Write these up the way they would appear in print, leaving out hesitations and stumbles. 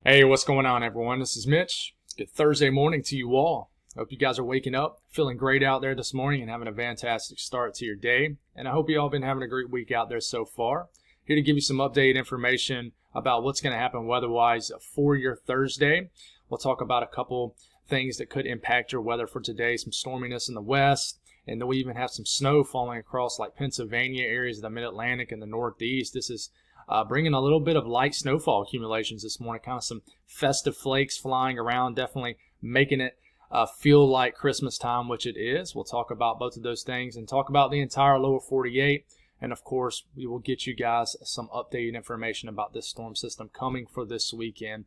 Hey, what's going on, everyone? This is Mitch. Good Thursday morning to you all. Hope you guys are waking up, feeling great out there this morning and having a fantastic start to your day. And I hope you all been having a great week out there so far. Here to give you some updated information about what's going to happen weather-wise for your Thursday. We'll talk about a couple things that could impact your weather for today. Some storminess in the west, and then we even have some snow falling across like Pennsylvania, areas of the Mid-Atlantic and the Northeast. This is bringing a little bit of light snowfall accumulations this morning, kind of some festive flakes flying around, definitely making it feel like Christmas time, which it is. We'll talk about both of those things and talk about the entire lower 48. And of course, we will get you guys some updated information about this storm system coming for this weekend,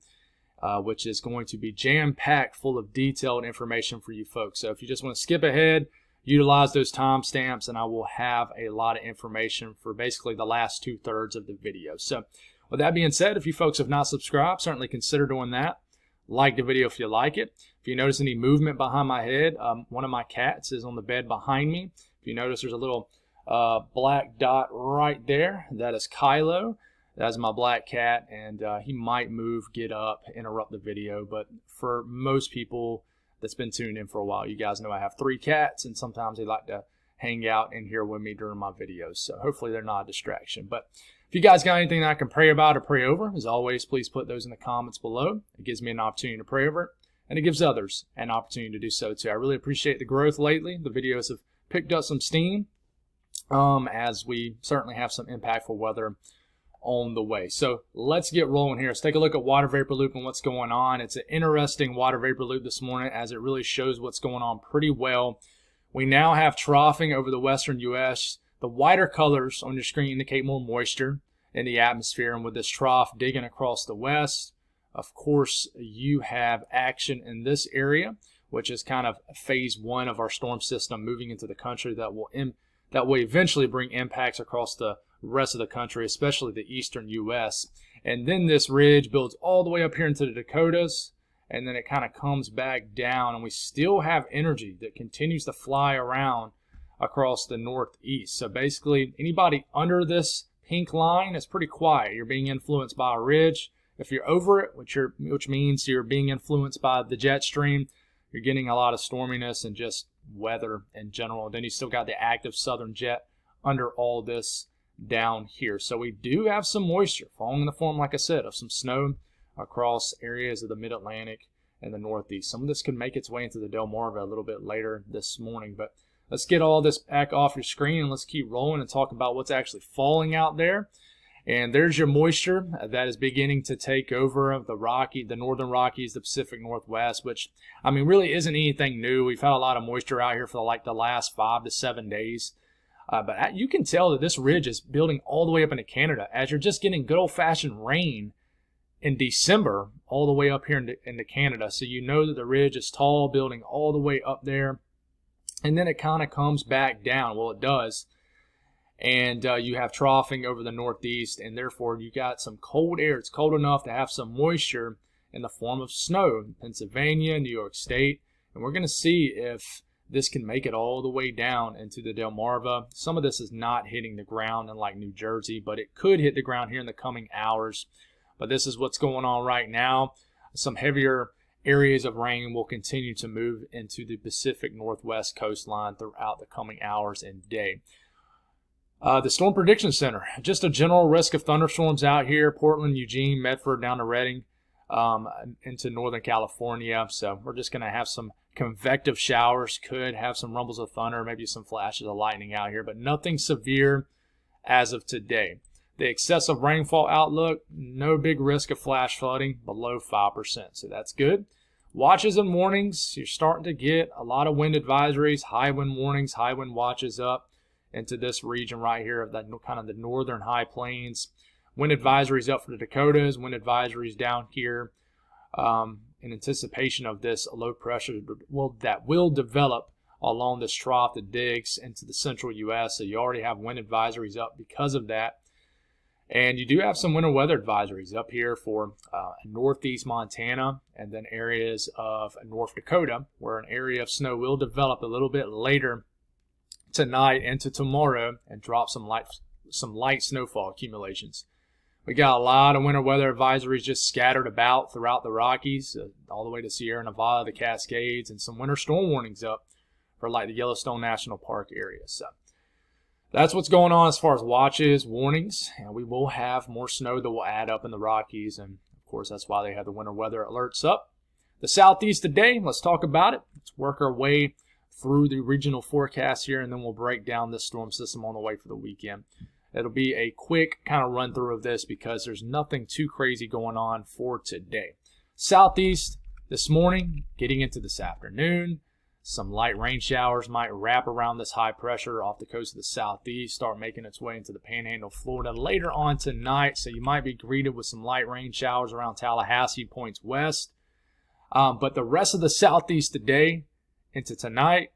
which is going to be jam-packed full of detailed information for you folks. So if you just want to skip ahead, utilize those timestamps, and I will have a lot of information for basically the last 2/3 of the video. So with that being said, if you folks have not subscribed, certainly consider doing that. Like the video if you like it. If you notice any movement behind my head, one of my cats is on the bed behind me. If you notice, there's a little black dot right there. That is Kylo. That's my black cat, and he might move, get up, interrupt the video. But for most people that's been tuned in for a while, you guys know I have 3 cats, and sometimes they like to hang out in here with me during my videos. So hopefully they're not a distraction. But if you guys got anything that I can pray about or pray over, as always, please put those in the comments below. It gives me an opportunity to pray over it, and it gives others an opportunity to do so too. I really appreciate the growth lately. The videos have picked up some steam as we certainly have some impactful weather on the way. So let's get rolling here. Let's take a look at water vapor loop and what's going on. It's an interesting water vapor loop this morning, as it really shows what's going on pretty well. We now have troughing over the western U.S. The whiter colors on your screen indicate more moisture in the atmosphere, and with this trough digging across the west, of course, you have action in this area, which is kind of phase 1 of our storm system moving into the country that will eventually bring impacts across the rest of the country, especially the eastern U.S. And then this ridge builds all the way up here into the Dakotas, and then it kind of comes back down, and we still have energy that continues to fly around across the northeast. So basically, anybody under this pink line is pretty quiet. You're being influenced by a ridge. If you're over it, which means you're being influenced by the jet stream, you're getting a lot of storminess and just weather in general. Then you still got the active southern jet under all this down here. So we do have some moisture falling in the form, like I said, of some snow across areas of the mid-Atlantic and the northeast. Some of this could make its way into the Delmarva a little bit later this morning, but let's get all this back off your screen and let's keep rolling and talk about what's actually falling out there. And there's your moisture that is beginning to take over the northern Rockies, the Pacific Northwest, which, I mean, really isn't anything new. We've had a lot of moisture out here for like the last 5 to 7 days. But you can tell that this ridge is building all the way up into Canada, as you're just getting good old-fashioned rain in December all the way up here into Canada. So you know that the ridge is tall, building all the way up there. And then it kind of comes back down. Well, it does. And you have troughing over the northeast, and therefore you got some cold air. It's cold enough to have some moisture in the form of snow in Pennsylvania, New York State. And we're going to see if this can make it all the way down into the Delmarva. Some of this is not hitting the ground in like New Jersey, but it could hit the ground here in the coming hours. But this is what's going on right now. Some heavier areas of rain will continue to move into the Pacific Northwest coastline throughout the coming hours and day. The Storm Prediction Center, just a general risk of thunderstorms out here, Portland, Eugene, Medford, down to Redding, into Northern California. So we're just going to have some convective showers, could have some rumbles of thunder, maybe some flashes of lightning out here, but nothing severe as of today. The excessive rainfall outlook, no big risk of flash flooding, below 5%, so that's good. Watches and warnings, you're starting to get a lot of wind advisories, high wind warnings, high wind watches up into this region right here of that kind of the northern high plains. Wind advisories up for the Dakotas, wind advisories down here in anticipation of this low pressure that will develop along this trough that digs into the central U.S. So you already have wind advisories up because of that. And you do have some winter weather advisories up here for northeast Montana and then areas of North Dakota, where an area of snow will develop a little bit later tonight into tomorrow and drop some light snowfall accumulations. We got a lot of winter weather advisories just scattered about throughout the Rockies, all the way to Sierra Nevada, the Cascades, and some winter storm warnings up for like the Yellowstone National Park area. So that's what's going on as far as watches, warnings, and we will have more snow that will add up in the Rockies, and of course that's why they have the winter weather alerts up. The Southeast today, let's talk about it. Let's work our way through the regional forecast here, and then we'll break down this storm system on the way for the weekend. It'll be a quick kind of run through of this because there's nothing too crazy going on for today. Southeast this morning, getting into this afternoon. Some light rain showers might wrap around this high pressure off the coast of the southeast, start making its way into the panhandle of Florida later on tonight. So you might be greeted with some light rain showers around Tallahassee, points west. But the rest of the southeast today into tonight,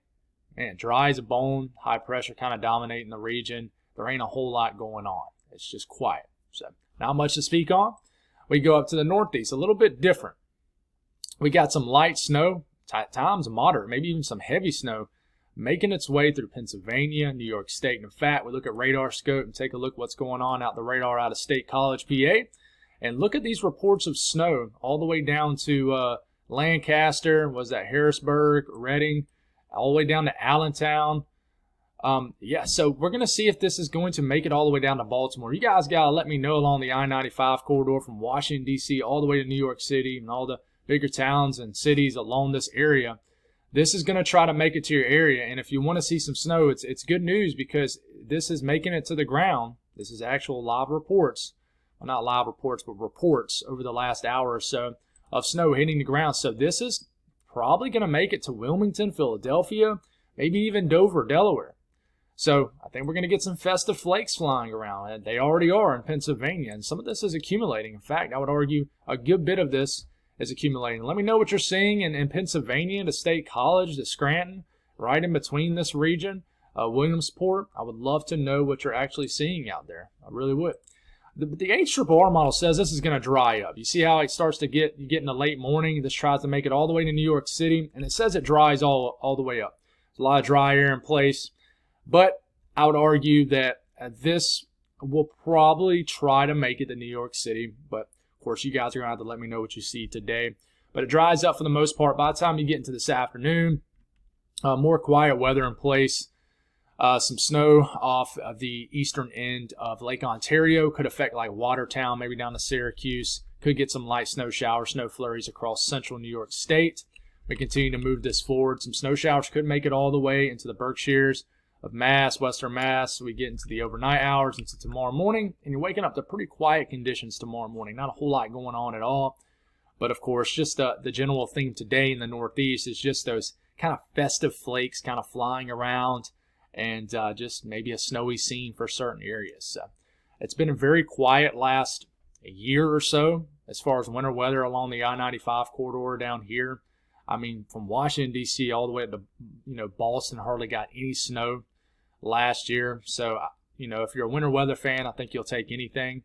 man, dry as a bone, high pressure kind of dominating the region. There ain't a whole lot going on. It's just quiet. So not much to speak on. We go up to the northeast, a little bit different. We got some light snow, times moderate, maybe even some heavy snow, making its way through Pennsylvania, New York State. And in fact, we look at radar scope and take a look what's going on out the radar out of State College, PA. And look at these reports of snow all the way down to Lancaster, was that Harrisburg, Reading, all the way down to Allentown. So we're going to see if this is going to make it all the way down to Baltimore. You guys got to let me know along the I-95 corridor from Washington, D.C. all the way to New York City and all the bigger towns and cities along this area. This is going to try to make it to your area. And if you want to see some snow, it's good news because this is making it to the ground. This is actual live reports. Well, not live reports, but reports over the last hour or so of snow hitting the ground. So this is probably going to make it to Wilmington, Philadelphia, maybe even Dover, Delaware. So I think we're going to get some festive flakes flying around, and they already are in Pennsylvania, and some of this is accumulating. In fact, I would argue a good bit of this is accumulating. Let me know what you're seeing in Pennsylvania, the State College, the Scranton, right in between this region, Williamsport. I would love to know what you're actually seeing out there. I really would. The HRRR model says this is going to dry up. You see how it starts to get in the late morning. This tries to make it all the way to New York City, and it says it dries all the way up. There's a lot of dry air in place. But I would argue that this will probably try to make it to New York City. But, of course, you guys are going to have to let me know what you see today. But it dries up for the most part. By the time you get into this afternoon, more quiet weather in place. Some snow off of the eastern end of Lake Ontario could affect like Watertown, maybe down to Syracuse. Could get some light snow showers, snow flurries across central New York State. We continue to move this forward. Some snow showers could make it all the way into the Berkshires of Mass, Western Mass. We get into the overnight hours into tomorrow morning, and you're waking up to pretty quiet conditions tomorrow morning. Not a whole lot going on at all. But, of course, just the general theme today in the Northeast is just those kind of festive flakes kind of flying around and just maybe a snowy scene for certain areas. So it's been a very quiet last year or so as far as winter weather along the I-95 corridor down here. I mean, from Washington, D.C. all the way to, Boston, hardly got any snow last year. So, if you're a winter weather fan, I think you'll take anything.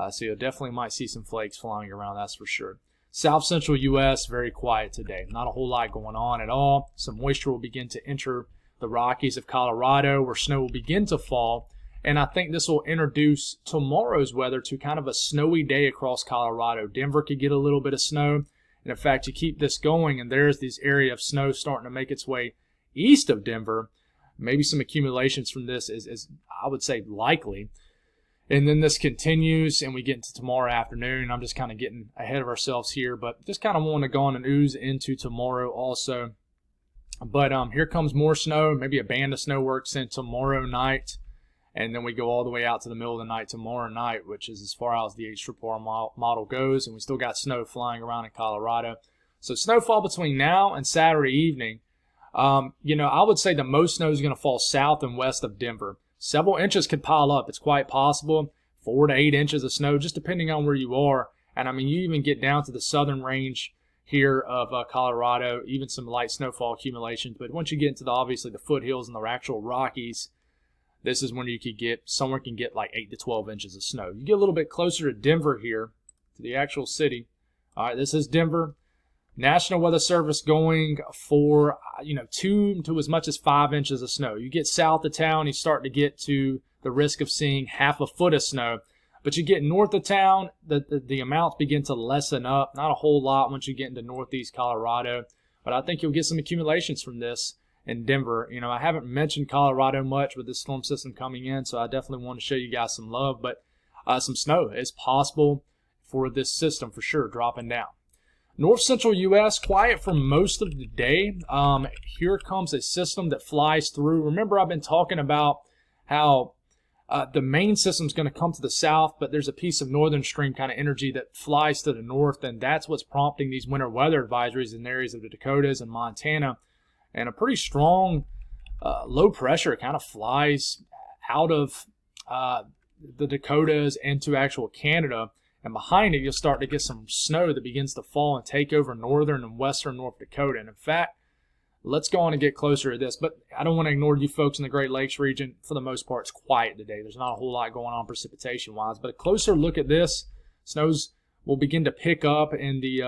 So you'll definitely might see some flakes flying around, that's for sure. South Central U.S., very quiet today. Not a whole lot going on at all. Some moisture will begin to enter the Rockies of Colorado where snow will begin to fall. And I think this will introduce tomorrow's weather to kind of a snowy day across Colorado. Denver could get a little bit of snow. And in fact, you keep this going, and there's this area of snow starting to make its way east of Denver. Maybe some accumulations from this is I would say, likely. And then this continues, and we get into tomorrow afternoon. I'm just kind of getting ahead of ourselves here, but just kind of want to go on and ooze into tomorrow also. But here comes more snow. Maybe a band of snow works in tomorrow night. And then we go all the way out to the middle of the night tomorrow night, which is as far out as the HRRR model goes. And we still got snow flying around in Colorado. So snowfall between now and Saturday evening. I would say the most snow is going to fall south and west of Denver. Several inches could pile up. It's quite possible. 4 to 8 inches of snow, just depending on where you are. And, you even get down to the southern range here of Colorado, even some light snowfall accumulations. But once you get into obviously the foothills and the actual Rockies, this is when you could get, somewhere can get like 8 to 12 inches of snow. You get a little bit closer to Denver here, to the actual city. All right, this is Denver. National Weather Service going for, 2 to as much as 5 inches of snow. You get south of town, you start to get to the risk of seeing half a foot of snow. But you get north of town, the amounts begin to lessen up. Not a whole lot once you get into northeast Colorado, but I think you'll get some accumulations from this in Denver. You know, I haven't mentioned Colorado much with this storm system coming in, so I definitely want to show you guys some love. But some snow is possible for this system for sure, dropping down. North central U.S., quiet for most of the day. Here comes a system that flies through. Remember, I've been talking about how the main system is going to come to the south, but there's a piece of northern stream kind of energy that flies to the north, and that's what's prompting these winter weather advisories in areas of the Dakotas and Montana. And a pretty strong low pressure kind of flies out of the Dakotas into actual Canada. And behind it, you'll start to get some snow that begins to fall and take over northern and western North Dakota. And in fact, let's go on and get closer to this. But I don't want to ignore you folks in the Great Lakes region. For the most part, it's quiet today. There's not a whole lot going on precipitation-wise. But a closer look at this, snows will begin to pick up in the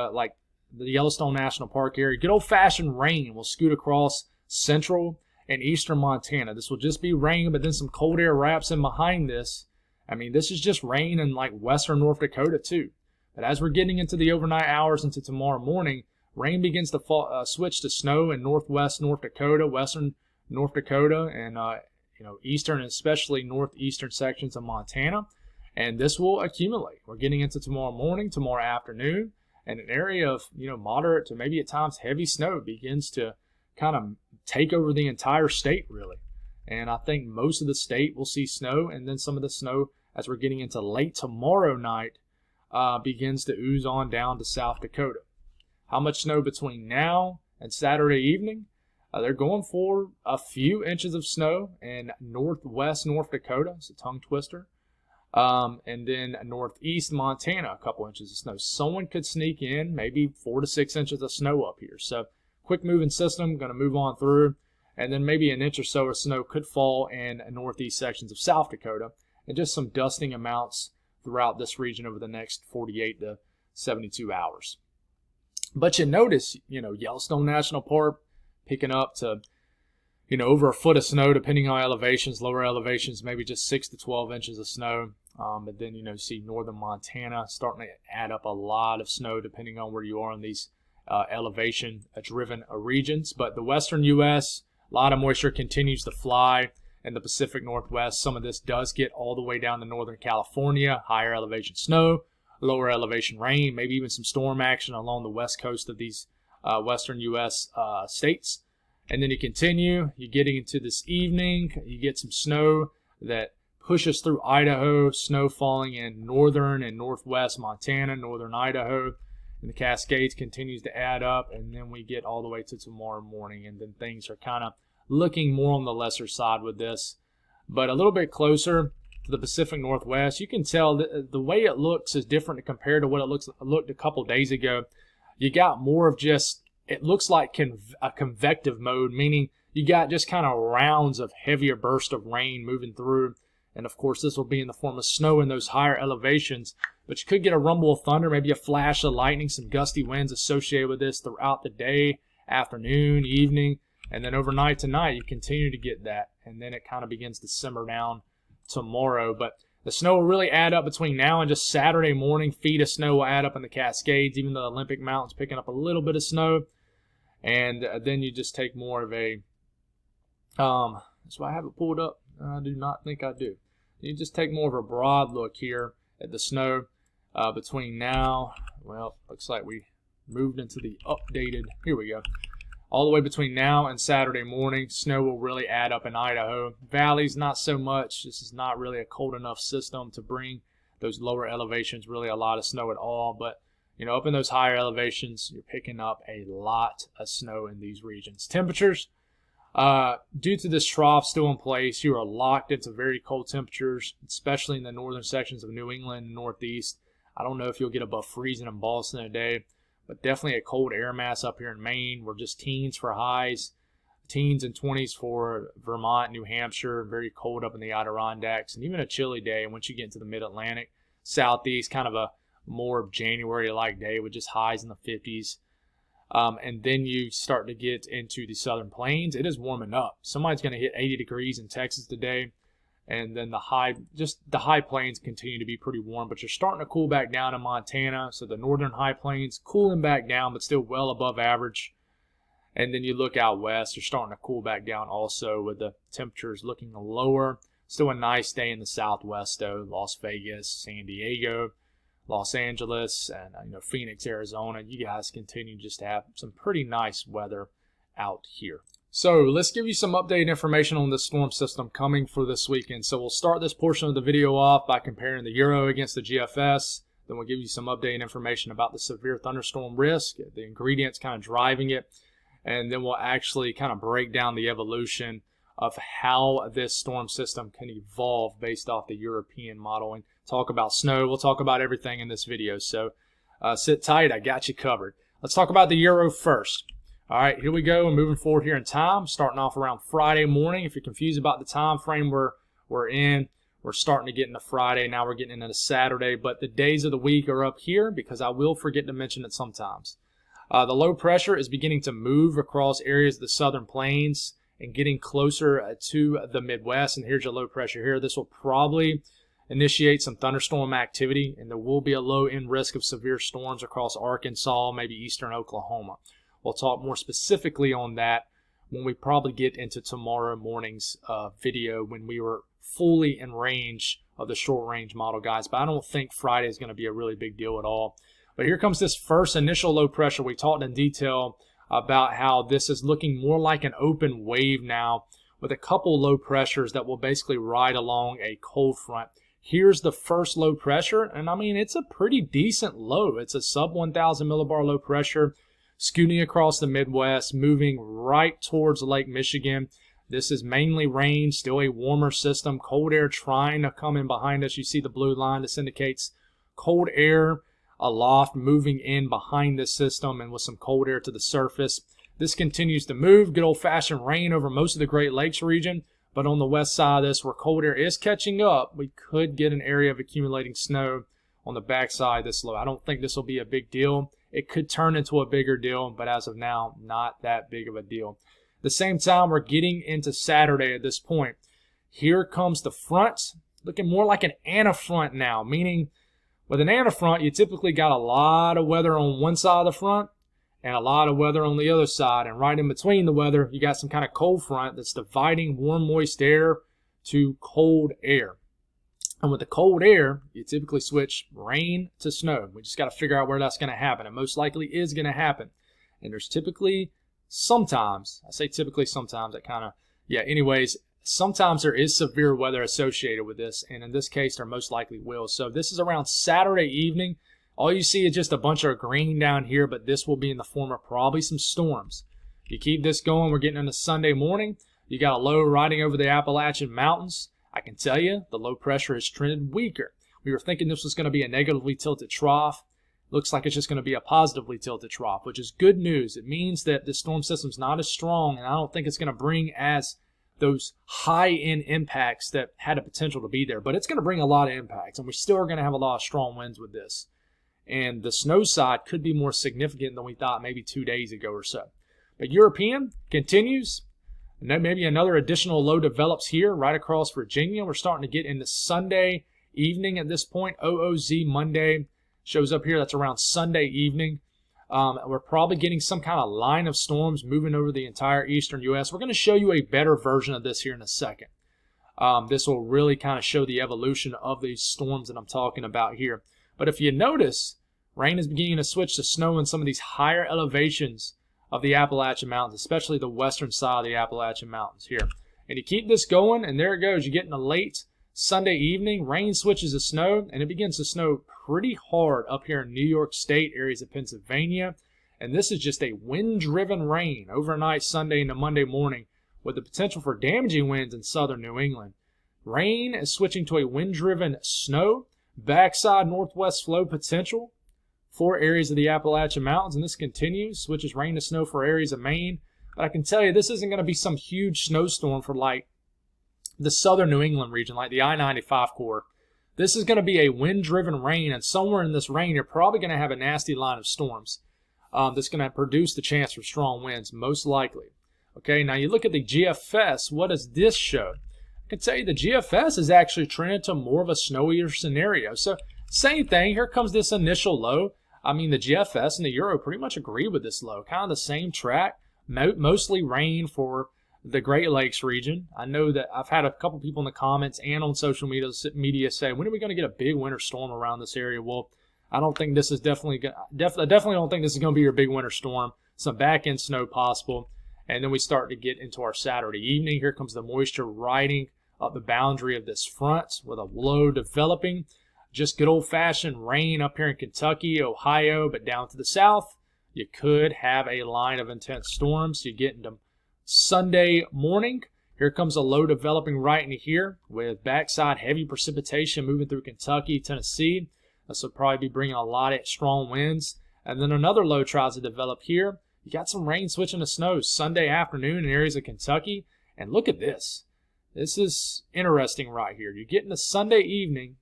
the Yellowstone National Park area. Good old-fashioned rain will scoot across central and eastern Montana. This will just be rain, but then some cold air wraps in behind this. I mean, this is just rain in like western North Dakota too. But as we're getting into the overnight hours into tomorrow morning, rain begins to switch to snow in northwest North Dakota, western North Dakota, and eastern and especially northeastern sections of Montana. And this will accumulate. We're getting into tomorrow morning, tomorrow afternoon, and an area of moderate to maybe at times heavy snow begins to kind of take over the entire state really. And I think most of the state will see snow, and then some of the snow as we're getting into late tomorrow night begins to ooze on down to South Dakota. How much snow between now and Saturday evening? They're going for a few inches of snow in northwest North Dakota. It's a tongue twister. And then northeast Montana, a couple inches of snow. Someone could sneak in maybe 4 to 6 inches of snow up here. So quick moving system, going to move on through. And then maybe an inch or so of snow could fall in northeast sections of South Dakota. And just some dusting amounts throughout this region over the next 48 to 72 hours. But you notice, Yellowstone National Park picking up to, over a foot of snow, depending on elevations. Lower elevations, maybe just 6 to 12 inches of snow. But then, you see northern Montana starting to add up a lot of snow, depending on where you are in these elevation-driven regions. But the western U.S., a lot of moisture continues to fly. In the Pacific Northwest, some of this does get all the way down to northern California, higher elevation snow, lower elevation rain, maybe even some storm action along the west coast of these western U.S. States. And then you continue, you're getting into this evening, you get some snow that pushes through Idaho, snow falling in northern and northwest Montana, northern Idaho, and the Cascades continues to add up, and then we get all the way to tomorrow morning, and then things are kind of looking more on the lesser side with this. But a little bit closer to the Pacific Northwest, you can tell that the way it looks is different compared to what it looked a couple days ago. You got more of just, it looks like a convective mode, meaning you got just kind of rounds of heavier bursts of rain moving through. And of course, this will be in the form of snow in those higher elevations. But you could get a rumble of thunder, maybe a flash of lightning, some gusty winds associated with this throughout the day, afternoon, evening. And then overnight tonight, you continue to get that. And then it kind of begins to simmer down tomorrow. But the snow will really add up between now and just Saturday morning. Feet of snow will add up in the Cascades, even though the Olympic Mountain's picking up a little bit of snow. And then you just take more of a, that's why I have it pulled up. I do not think I do. You just take more of a broad look here at the snow between now. Well, looks like we moved into the updated, here we go. All the way between now and Saturday morning, snow will really add up in Idaho. Valleys, not so much. This is not really a cold enough system to bring those lower elevations really a lot of snow at all. But, up in those higher elevations, you're picking up a lot of snow in these regions. Temperatures, due to this trough still in place, you are locked into very cold temperatures, especially in the northern sections of New England and Northeast. I don't know if you'll get above freezing in Boston today. But definitely a cold air mass up here in Maine. We're just teens for highs, teens and 20s for Vermont, New Hampshire. Very cold up in the Adirondacks, and even a chilly day. And once you get into the mid-Atlantic, southeast, kind of a more January-like day with just highs in the 50s. And then you start to get into the southern plains. It is warming up. Somebody's going to hit 80 degrees in Texas today. And then the high plains continue to be pretty warm, but you're starting to cool back down in Montana. So the northern high plains cooling back down, but still well above average. And then you look out west, you're starting to cool back down also, with the temperatures looking lower. Still a nice day in the southwest though. Las Vegas, San Diego, Los Angeles, and Phoenix, Arizona. You guys continue just to have some pretty nice weather out here. So let's give you some updated information on this storm system coming for this weekend. So we'll start this portion of the video off by comparing the Euro against the GFS. Then we'll give you some updated information about the severe thunderstorm risk, the ingredients kind of driving it. And then we'll actually kind of break down the evolution of how this storm system can evolve based off the European modeling. Talk about snow. We'll talk about everything in this video. So sit tight. I got you covered. Let's talk about the Euro first. All right, here we go. We're moving forward here in time, starting off around Friday morning. If you're confused about the time frame we're in, we're starting to get into Friday. Now we're getting into Saturday, but the days of the week are up here because I will forget to mention it sometimes. The low pressure is beginning to move across areas of the southern plains and getting closer to the Midwest. And here's your low pressure here. This will probably initiate some thunderstorm activity, and there will be a low end risk of severe storms across Arkansas, maybe eastern Oklahoma. We'll talk more specifically on that when we probably get into tomorrow morning's video when we were fully in range of the short range model, guys. But I don't think Friday is going to be a really big deal at all. But here comes this first initial low pressure. We talked in detail about how this is looking more like an open wave now, with a couple low pressures that will basically ride along a cold front. Here's the first low pressure, and I mean, it's a pretty decent low. It's a sub 1,000 millibar low pressure, scooting across the Midwest, moving right towards Lake Michigan. This is mainly rain, still a warmer system, cold air trying to come in behind us. You see the blue line. This indicates cold air aloft moving in behind this system and with some cold air to the surface. This continues to move. Good old-fashioned rain over most of the Great Lakes region, but on the west side of this, where cold air is catching up, we could get an area of accumulating snow on the backside of this low. I don't think this will be a big deal. It could turn into a bigger deal, but as of now, not that big of a deal. At the same time, we're getting into Saturday at this point. Here comes the front, looking more like an antifront now, meaning with an antifront, you typically got a lot of weather on one side of the front and a lot of weather on the other side. And right in between the weather, you got some kind of cold front that's dividing warm, moist air to cold air. And with the cold air, you typically switch rain to snow. We just got to figure out where that's going to happen. It most likely is going to happen. And there's typically sometimes, I say typically sometimes, anyways, sometimes there is severe weather associated with this. And in this case, there most likely will. So this is around Saturday evening. All you see is just a bunch of green down here, but this will be in the form of probably some storms. You keep this going, we're getting into Sunday morning. You got a low riding over the Appalachian Mountains. I can tell you the low pressure has trended weaker. We were thinking this was going to be a negatively tilted trough. Looks like it's just going to be a positively tilted trough, which is good news. It means that the storm system's not as strong, and I don't think it's going to bring as those high-end impacts that had a potential to be there. But it's going to bring a lot of impacts, and we still are going to have a lot of strong winds with this. And the snow side could be more significant than we thought maybe 2 days ago or so. But European continues. And then maybe another additional low develops here right across Virginia. We're starting to get into Sunday evening at this point. OOZ Monday shows up here. That's around Sunday evening. We're probably getting some kind of line of storms moving over the entire eastern U.S. We're going to show you a better version of this here in a second. This will really kind of show the evolution of these storms that I'm talking about here. But if you notice, rain is beginning to switch to snow in some of these higher elevations of the Appalachian Mountains, especially the western side of the Appalachian Mountains here. And you keep this going, and there it goes. You get in a late Sunday evening, rain switches to snow, and it begins to snow pretty hard up here in New York State, areas of Pennsylvania. And this is just a wind-driven rain overnight Sunday into Monday morning with the potential for damaging winds in southern New England. Rain is switching to a wind-driven snow, backside northwest flow potential for areas of the Appalachian Mountains, and this continues, switches rain to snow for areas of Maine. But I can tell you, this isn't going to be some huge snowstorm for like the southern New England region, like the I-95 corridor. This is going to be a wind-driven rain, and somewhere in this rain, you're probably going to have a nasty line of storms that's going to produce the chance for strong winds, most likely. Okay, now you look at the GFS. What does this show? can tell you the GFS is actually trending to more of a snowier scenario. So same thing, here comes this initial low. I mean, the GFS and the Euro pretty much agree with this low. Kind of the same track, mostly rain for the Great Lakes region. I know that I've had a couple people in the comments and on social media say, when are we going to get a big winter storm around this area? Well, I don't think this is definitely don't think this is going to be your big winter storm. Some back-end snow possible. And then we start to get into our Saturday evening. Here comes the moisture riding up the boundary of this front with a low developing. Just good old-fashioned rain up here in Kentucky, Ohio, but down to the south, you could have a line of intense storms. You get into Sunday morning. Here comes a low developing right into here with backside heavy precipitation moving through Kentucky, Tennessee. This will probably be bringing a lot of strong winds. And then another low tries to develop here. You got some rain switching to snow Sunday afternoon in areas of Kentucky. And look at this. This is interesting right here. You get into Sunday evening.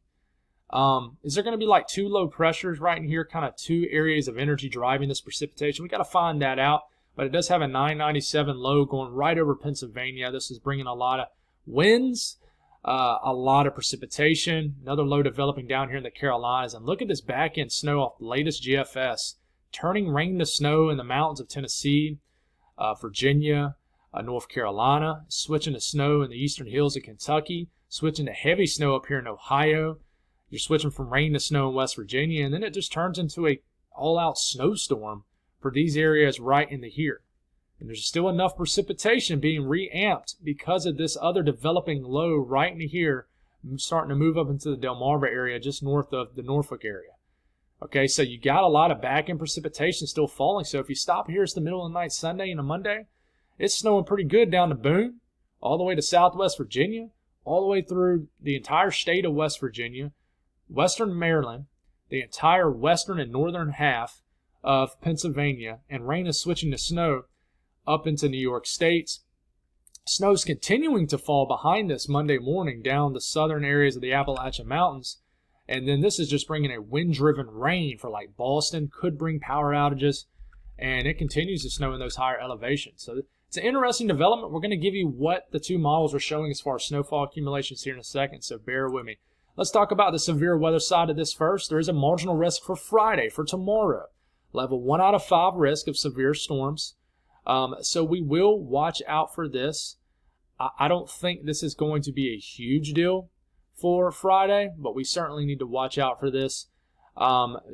Is there going to be like two low pressures right in here, kind of two areas of energy driving this precipitation? We got to find that out, but it does have a 997 low going right over Pennsylvania. This is bringing a lot of winds, a lot of precipitation, another low developing down here in the Carolinas. And look at this back end snow off the latest GFS, turning rain to snow in the mountains of Tennessee, Virginia, North Carolina, switching to snow in the eastern hills of Kentucky, switching to heavy snow up here in Ohio. You're switching from rain to snow in West Virginia, and then it just turns into a all-out snowstorm for these areas right in the here. And there's still enough precipitation being reamped because of this other developing low right in here, starting to move up into the Delmarva area just north of the Norfolk area. Okay, so you got a lot of back-end precipitation still falling. So if you stop here, it's the middle of the night Sunday and a Monday. It's snowing pretty good down to Boone, all the way to southwest Virginia, all the way through the entire state of West Virginia, western Maryland, the entire western and northern half of Pennsylvania, and rain is switching to snow up into New York State. Snow's continuing to fall behind this Monday morning down the southern areas of the Appalachian Mountains, and then this is just bringing a wind-driven rain for like Boston, could bring power outages, and it continues to snow in those higher elevations. So it's an interesting development. We're going to give you what the two models are showing as far as snowfall accumulations here in a second, so bear with me. Let's talk about the severe weather side of this first. There is a marginal risk for Friday, for tomorrow. Level 1 out of 5 risk of severe storms. So we will watch out for this. I don't think this is going to be a huge deal for Friday, but we certainly need to watch out for this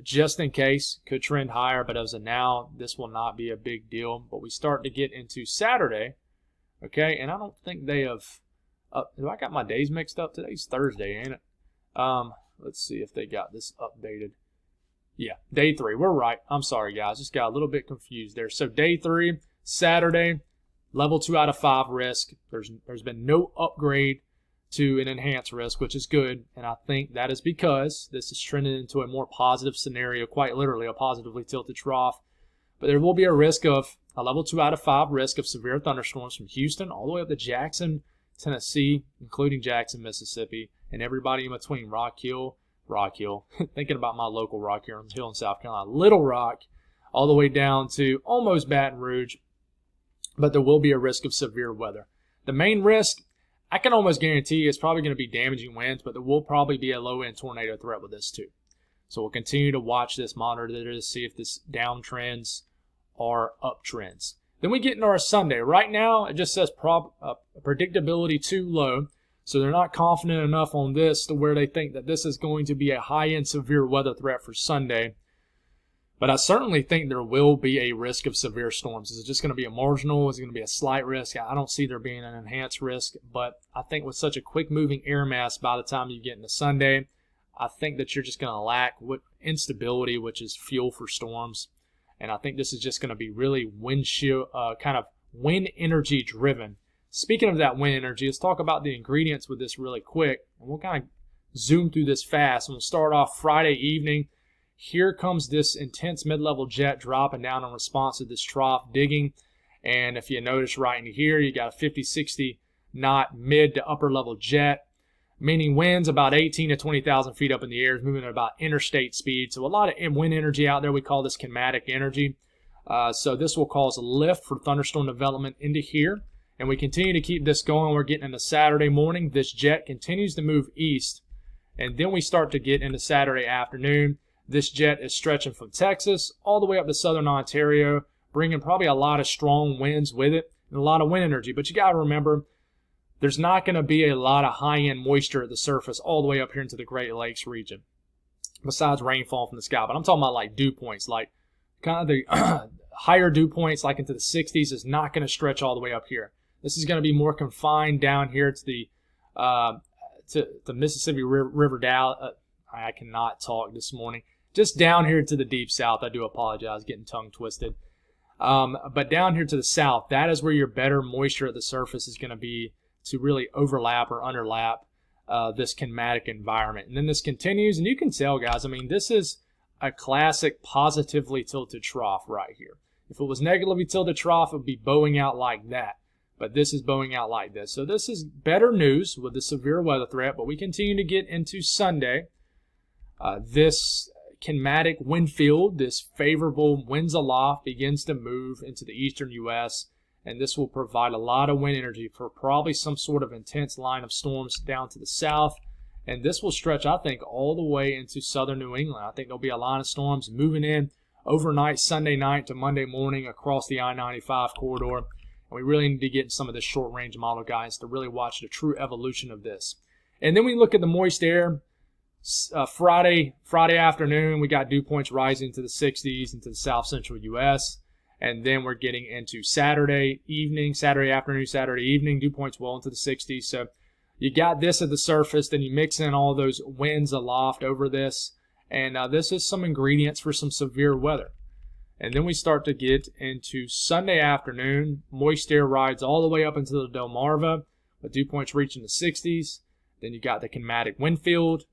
just in case. Could trend higher, but as of now, this will not be a big deal. But we start to get into Saturday, okay, and I don't think they have do I got my days mixed up? Today's Thursday, ain't it? Let's see if they got this updated. Yeah, day 3. We're right. I'm sorry, guys. Just got a little bit confused there. So day 3, Saturday, level 2 out of 5 risk. There's been no upgrade to an enhanced risk, which is good. And I think that is because this is trending into a more positive scenario, quite literally a positively tilted trough. But there will be a risk of a level 2 out of 5 risk of severe thunderstorms from Houston all the way up to Jackson, Tennessee, including Jackson, Mississippi, and everybody in between. Rock Hill, thinking about my local Rock Hill in South Carolina, Little Rock, all the way down to almost Baton Rouge. But there will be a risk of severe weather. The main risk, I can almost guarantee, is probably going to be damaging winds, but there will probably be a low-end tornado threat with this too. So we'll continue to watch this, monitor this, to see if this downtrends or uptrends. Then we get into our Sunday. Right now, it just says predictability too low. So they're not confident enough on this to where they think that this is going to be a high-end severe weather threat for Sunday. But I certainly think there will be a risk of severe storms. Is it just going to be a marginal? Is it going to be a slight risk? I don't see there being an enhanced risk. But I think with such a quick-moving air mass by the time you get into Sunday, I think that you're just going to lack instability, which is fuel for storms. And I think this is just going to be really kind of wind energy driven. Speaking of that wind energy, let's talk about the ingredients with this really quick. And we'll kind of zoom through this fast. And we'll start off Friday evening. Here comes this intense mid-level jet dropping down in response to this trough digging. And if you notice right in here, you got a 50, 60 knot mid to upper level jet, meaning winds about 18 to 20,000 feet up in the air, is moving at about interstate speed. So a lot of wind energy out there. We call this kinematic energy. So this will cause a lift for thunderstorm development into here. And we continue to keep this going. We're getting into Saturday morning. This jet continues to move east. And then we start to get into Saturday afternoon. This jet is stretching from Texas all the way up to southern Ontario, bringing probably a lot of strong winds with it and a lot of wind energy. But you got to remember, there's not going to be a lot of high-end moisture at the surface all the way up here into the Great Lakes region, besides rainfall from the sky. But I'm talking about like dew points, like kind of the higher dew points, like into the 60s, is not going to stretch all the way up here. This is going to be more confined down here to the Mississippi River down. I cannot talk this morning. Just down here to the deep south. I do apologize, getting tongue twisted. But down here to the south, that is where your better moisture at the surface is going to be to really overlap or underlap this climatic environment. And then this continues, and you can tell, guys, I mean, this is a classic positively tilted trough right here. If it was negatively tilted trough, it would be bowing out like that. But this is bowing out like this. So this is better news with the severe weather threat, but we continue to get into Sunday. This climatic wind field, this favorable winds aloft, begins to move into the eastern U.S., and this will provide a lot of wind energy for probably some sort of intense line of storms down to the south. And this will stretch, I think, all the way into southern New England. I think there'll be a line of storms moving in overnight, Sunday night to Monday morning across the I-95 corridor. And we really need to get some of this short-range model guidance to really watch the true evolution of this. And then we look at the moist air. Friday afternoon, we got dew points rising to the 60s into the south-central U.S., and then we're getting into Saturday afternoon, Saturday evening, dew points well into the 60s. So you got this at the surface, then you mix in all those winds aloft over this, and this is some ingredients for some severe weather. And then we start to get into Sunday afternoon. Moist air rides all the way up into the Delmarva, with dew points reaching the 60s. Then you got the climatic wind field,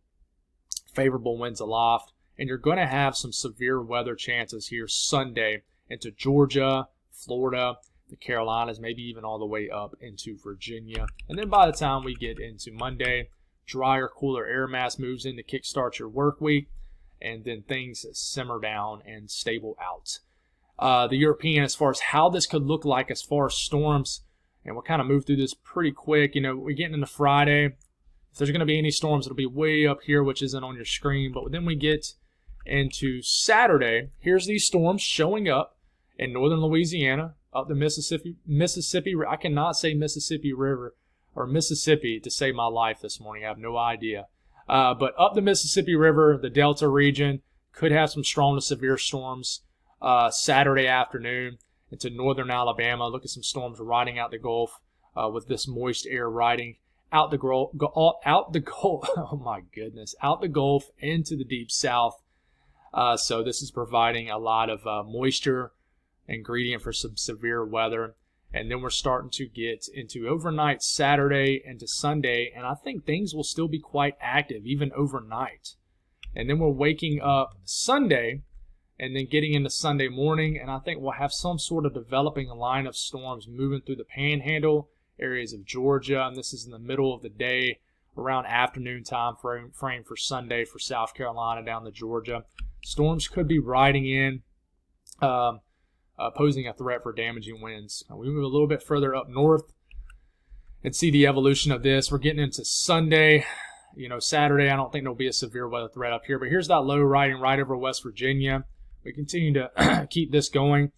favorable winds aloft, and you're going to have some severe weather chances here Sunday into Georgia, Florida, the Carolinas, maybe even all the way up into Virginia. And then by the time we get into Monday, drier, cooler air mass moves in to kickstart your work week, and then things simmer down and stable out. The European, as far as how this could look like as far as storms, and we'll kind of move through this pretty quick. You know, we're getting into Friday. If there's going to be any storms, it'll be way up here, which isn't on your screen. But then we get into Saturday. Here's these storms showing up in northern Louisiana, up the Mississippi. I cannot say Mississippi River or Mississippi to save my life this morning. I have no idea. But up the Mississippi River, the Delta region, could have some strong to severe storms Saturday afternoon into northern Alabama. Look at some storms riding out the Gulf with this moist air riding out the Gulf. Oh my goodness, out the Gulf into the deep south. So this is providing a lot of moisture ingredient for some severe weather. And then we're starting to get into overnight Saturday into Sunday, and I think things will still be quite active even overnight. And then we're waking up Sunday and then getting into Sunday morning, and I think we'll have some sort of developing line of storms moving through the panhandle areas of Georgia, and this is in the middle of the day, around afternoon time frame for Sunday for South Carolina down to Georgia. Storms could be riding in, posing a threat for damaging winds. We move a little bit further up north and see the evolution of this. We're getting into Sunday. You know, Saturday, I don't think there'll be a severe weather threat up here, but here's that low riding right over West Virginia. We continue to keep this going,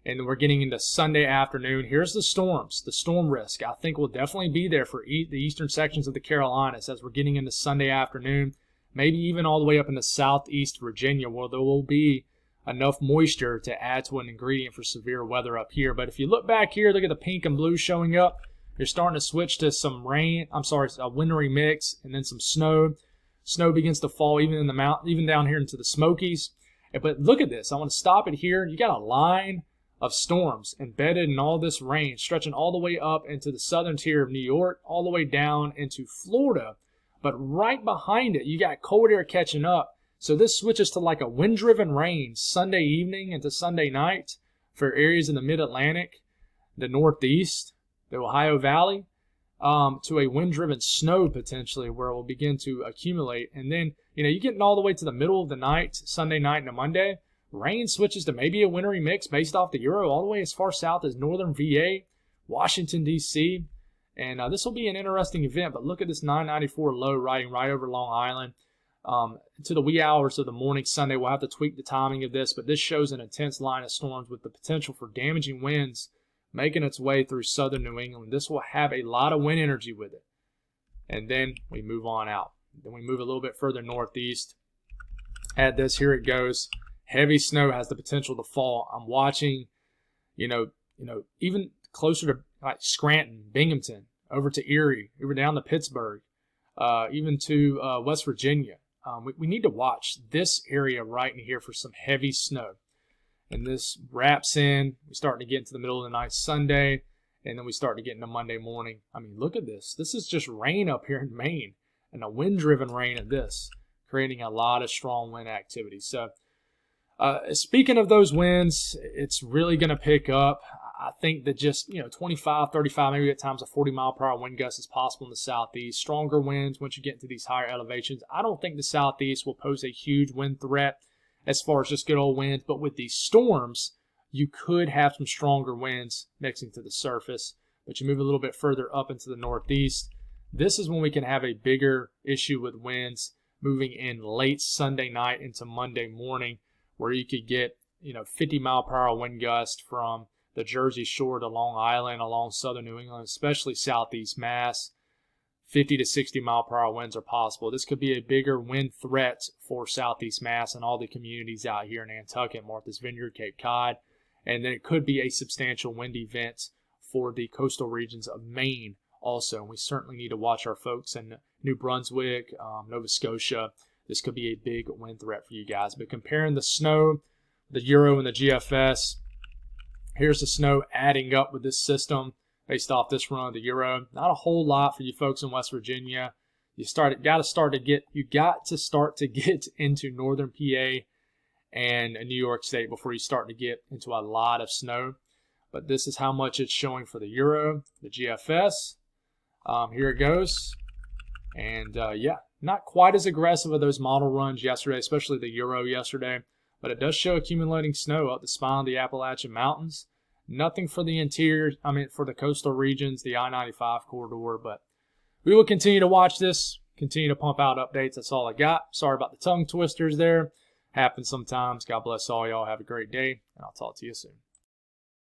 and then we're getting into Sunday afternoon. Here's the storms. The storm risk, I think, will definitely be there for the eastern sections of the Carolinas as we're getting into Sunday afternoon, maybe even all the way up into southeast Virginia, where there will be enough moisture to add to an ingredient for severe weather up here. But if you look back here, look at the pink and blue showing up. You're starting to switch to some rain. A wintry mix, and then some snow. Snow begins to fall even in the mountain, even down here into the Smokies. But look at this. I want to stop it here. You got a line of storms embedded in all this rain, stretching all the way up into the southern tier of New York, all the way down into Florida. But right behind it, you got cold air catching up. So this switches to like a wind-driven rain Sunday evening into Sunday night for areas in the mid-Atlantic, the Northeast, the Ohio Valley, to a wind-driven snow potentially where it will begin to accumulate. And then, you know, you're getting all the way to the middle of the night, Sunday night into Monday. Rain switches to maybe a wintry mix based off the Euro all the way as far south as northern VA, Washington, D.C., and this will be an interesting event, but look at this 994 low riding right over Long Island. To the wee hours of the morning Sunday, we'll have to tweak the timing of this, but this shows an intense line of storms with the potential for damaging winds making its way through southern New England. This will have a lot of wind energy with it. And then we move on out. Then we move a little bit further northeast. Add this, here it goes. Heavy snow has the potential to fall. I'm watching, even closer to like Scranton, Binghamton, over to Erie, over down to Pittsburgh, even to West Virginia. We need to watch this area right in here for some heavy snow. And this wraps in. We start to get into the middle of the night Sunday, and then we start to get into Monday morning. I mean, look at this. This is just rain up here in Maine, and a wind-driven rain of this, creating a lot of strong wind activity. So speaking of those winds, it's really going to pick up. I think that just, 25, 35, maybe at times a 40-mile-per-hour wind gust is possible in the southeast. Stronger winds once you get into these higher elevations. I don't think the southeast will pose a huge wind threat as far as just good old winds, but with these storms, you could have some stronger winds mixing to the surface. But you move a little bit further up into the northeast, this is when we can have a bigger issue with winds moving in late Sunday night into Monday morning, where you could get 50-mile-per-hour wind gust from the Jersey Shore to Long Island along southern New England, especially southeast Mass. 50 to 60-mile-per-hour winds are possible. This could be a bigger wind threat for southeast Mass and all the communities out here in Nantucket, Martha's Vineyard, Cape Cod. And then it could be a substantial wind event for the coastal regions of Maine also. And we certainly need to watch our folks in New Brunswick, Nova Scotia. This could be a big wind threat for you guys. But comparing the snow, the Euro, and the GFS, here's the snow adding up with this system based off this run of the Euro. Not a whole lot for you folks in West Virginia. You got to start to get into northern PA and New York State before you start to get into a lot of snow. But this is how much it's showing for the Euro, the GFS. Here it goes. And not quite as aggressive of those model runs yesterday, especially the Euro yesterday. But it does show accumulating snow up the spine of the Appalachian Mountains. Nothing for the interior, for the coastal regions, the I-95 corridor. But we will continue to watch this, continue to pump out updates. That's all I got. Sorry about the tongue twisters there. Happens sometimes. God bless all y'all. Have a great day, and I'll talk to you soon.